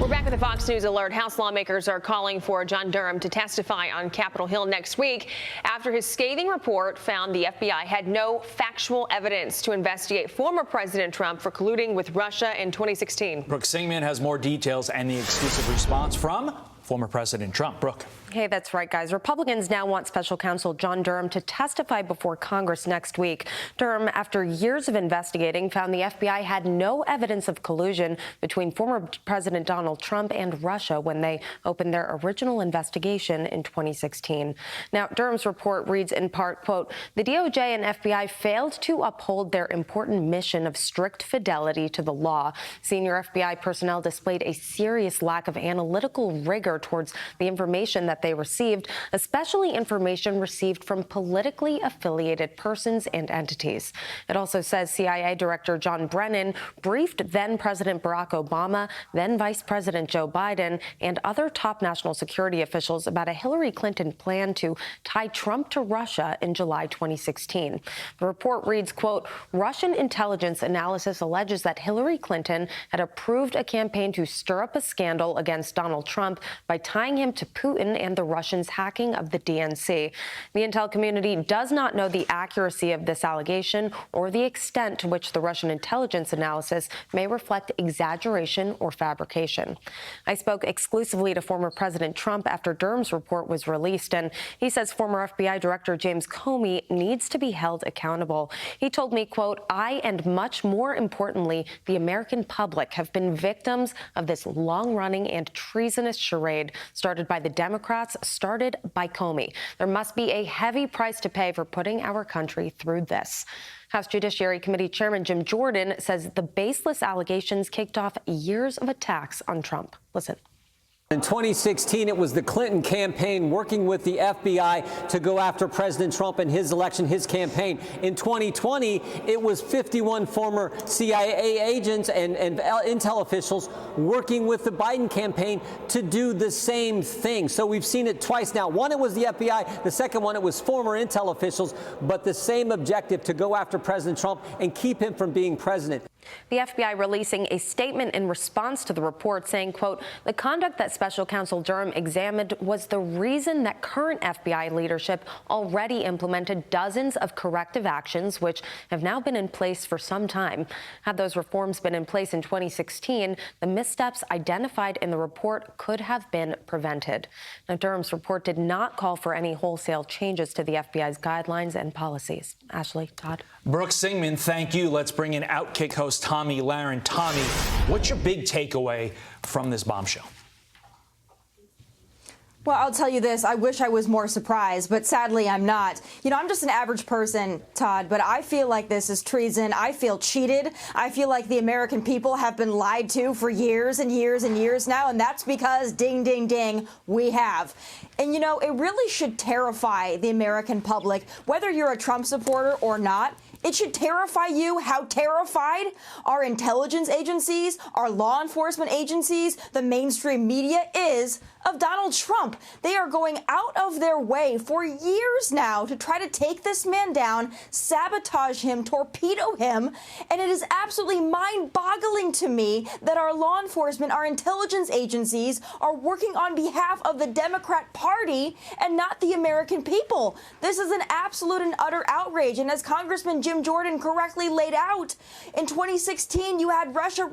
We're back with the Fox News Alert. House lawmakers are calling for John Durham to testify on Capitol Hill next week after his scathing report found the FBI had no factual evidence to investigate former President Trump for colluding with Russia in 2016. Brooke Singman has more details and the exclusive response from former President Trump. Brooke. Hey, that's right, guys. Republicans now want special counsel John Durham to testify before Congress next week. Durham, after years of investigating, found the FBI had no evidence of collusion between former President Donald Trump and Russia when they opened their original investigation in 2016. Now, Durham's report reads in part, quote, the DOJ and FBI failed to uphold their important mission of strict fidelity to the law. Senior FBI personnel displayed a serious lack of analytical rigor towards the information that they received, especially information received from politically affiliated persons and entities. It also says CIA Director John Brennan briefed then President Barack Obama, then Vice President Joe Biden, and other top national security officials about a Hillary Clinton plan to tie Trump to Russia in July 2016. The report reads, quote, Russian intelligence analysis alleges that Hillary Clinton had approved a campaign to stir up a scandal against Donald Trump by tying him to Putin and the Russians' hacking of the DNC. The intel community does not know the accuracy of this allegation or the extent to which the Russian intelligence analysis may reflect exaggeration or fabrication. I spoke exclusively to former President Trump after Durham's report was released, and he says former FBI Director James Comey needs to be held accountable. He told me, quote, I and much more importantly, the American public have been victims of this long-running and treasonous charade started by the Democrats, started by Comey. There must be a heavy price to pay for putting our country through this. House Judiciary Committee Chairman Jim Jordan says the baseless allegations kicked off years of attacks on Trump. Listen. In 2016, it was the Clinton campaign working with the FBI to go after President Trump and his election, his campaign. In 2020, it was 51 former CIA agents and intel officials working with the Biden campaign to do the same thing. So we've seen it twice now. One, it was the FBI. The second one, it was former intel officials, but the same objective, to go after President Trump and keep him from being president. The FBI releasing a statement in response to the report saying, quote, the conduct that Special Counsel Durham examined was the reason that current FBI leadership already implemented dozens of corrective actions, which have now been in place for some time. Had those reforms been in place in 2016, the missteps identified in the report could have been prevented. Now, Durham's report did not call for any wholesale changes to the FBI's guidelines and policies. Ashley, Todd. Brooke Singman, thank you. Let's bring in OutKick host Tomi Lahren. Tomi, what's your big takeaway from this bombshell? Well, I'll tell you this. I wish I was more surprised, but sadly I'm not. You know, I'm just an average person, Todd, but I feel like this is treason. I feel cheated. I feel like the American people have been lied to for years and years and years now, and that's because, ding, ding, ding, we have. And, you know, it really should terrify the American public, whether you're a Trump supporter or not. It should terrify you how terrified our intelligence agencies, our law enforcement agencies, the mainstream media is of Donald Trump. They are going out of their way for years now to try to take this man down, sabotage him, torpedo him. And it is absolutely mind-boggling to me that our law enforcement, our intelligence agencies are working on behalf of the Democrat Party and not the American people. This is an absolute and utter outrage. And as Congressman Jim Jordan correctly laid out, in 2016, you had Russia.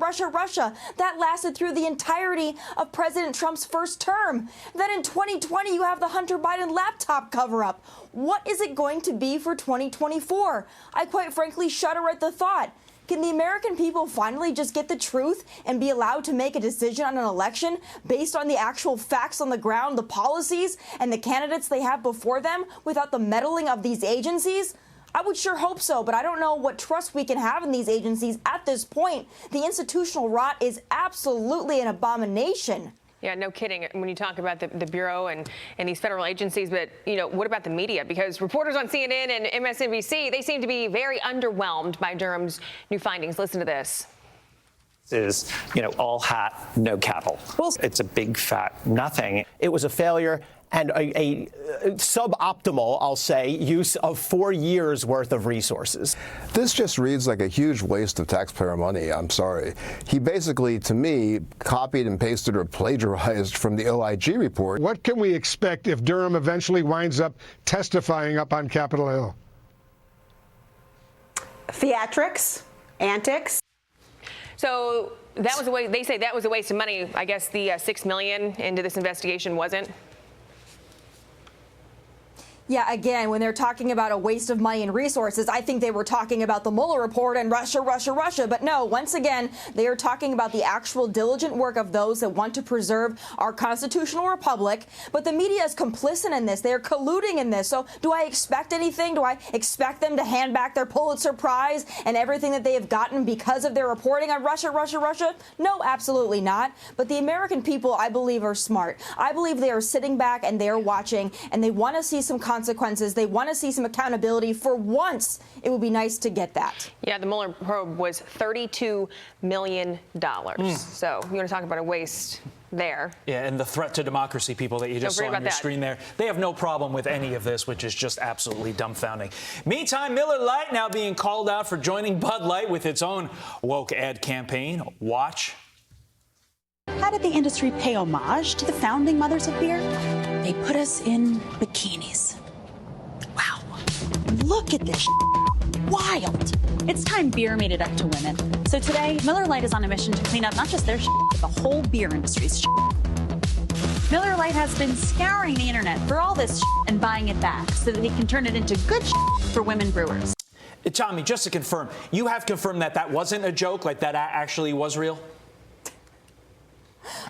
That lasted through the entirety of President Trump's first term. Then in 2020, you have the Hunter Biden laptop cover-up. What is it going to be for 2024? I quite frankly shudder at the thought. Can the American people finally just get the truth and be allowed to make a decision on an election based on the actual facts on the ground, the policies, and the candidates they have before them without the meddling of these agencies? I would sure hope so, but I don't know what trust we can have in these agencies at this point. The institutional rot is absolutely an abomination. Yeah, no kidding. When you talk about the Bureau and these federal agencies, but, you know, what about the media? Because reporters on CNN and MSNBC, they seem to be very underwhelmed by Durham's new findings. Listen to this. Is, all hat, no cattle. Well, it's a big fat nothing. It was a failure and a suboptimal, I'll say, use of 4 years worth of resources. This just reads like a huge waste of taxpayer money. I'm sorry. He basically, to me, copied and pasted or plagiarized from the OIG report. What can we expect if Durham eventually winds up testifying up on Capitol Hill? Theatrics, antics. So that was a way. They say that was a waste of money. I guess the $6 million into this investigation wasn't. Yeah, again, when they're talking about a waste of money and resources, I think they were talking about the Mueller report and Russia. But no, once again, they are talking about the actual diligent work of those that want to preserve our constitutional republic. But the media is complicit in this. They are colluding in this. So do I expect anything? Do I expect them to hand back their Pulitzer Prize and everything that they have gotten because of their reporting on Russia? No, absolutely not. But the American people, I believe, are smart. I believe they are sitting back and they are watching and they want to see some consequences. They want to see some accountability. For once, it would be nice to get that. Yeah, the Mueller probe was $32 million. So you want to talk about a waste there. Yeah, and the threat to democracy, people that you just saw on your screen there, they have no problem with any of this, which is just absolutely dumbfounding. Meantime, Miller Lite now being called out for joining Bud Light with its own woke ad campaign. Watch. How did the industry pay homage to the founding mothers of beer? They put us in bikinis. Wow. Look at this wild. It's time beer made it up to women. So today, Miller Lite is on a mission to clean up not just their but the whole beer industry's Miller Lite has been scouring the internet for all this and buying it back so that they can turn it into good for women brewers. Tommy, just to confirm, you have confirmed that that wasn't a joke, like that actually was real?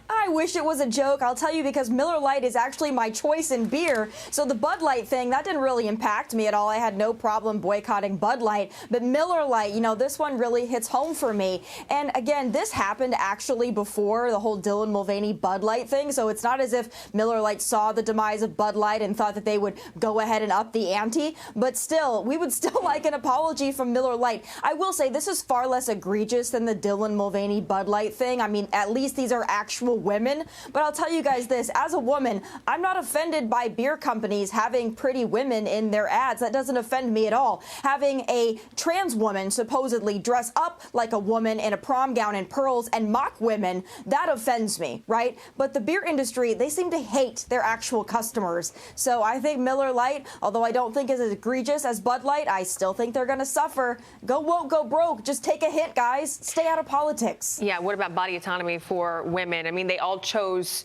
I wish it was a joke. I'll tell you, because Miller Lite is actually my choice in beer. So the Bud Light thing, that didn't really impact me at all. I had no problem boycotting Bud Light. But Miller Lite, this one really hits home for me. And again, this happened actually before the whole Dylan Mulvaney Bud Light thing. So it's not as if Miller Lite saw the demise of Bud Light and thought that they would go ahead and up the ante. But still, we would still like an apology from Miller Lite. I will say this is far less egregious than the Dylan Mulvaney Bud Light thing. I mean, at least these are actual women. But I'll tell you guys this, as a woman, I'm not offended by beer companies having pretty women in their ads. That doesn't offend me at all. Having a trans woman supposedly dress up like a woman in a prom gown and pearls and mock women, that offends me, right? But the beer industry, they seem to hate their actual customers. So I think Miller Lite, although I don't think is as egregious as Bud Light, I still think they're going to suffer. Go woke, go broke. Just take a hit, guys. Stay out of politics. Yeah, what about body autonomy for women? I mean, they all chose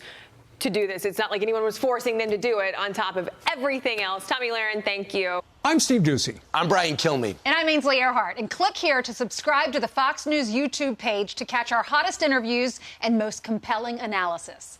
to do this. It's not like anyone was forcing them to do it on top of everything else. Tomi Lahren, thank you. I'm Steve Doocy. I'm Brian Kilmeade. And I'm Ainsley Earhart. And click here to subscribe to the Fox News YouTube page to catch our hottest interviews and most compelling analysis.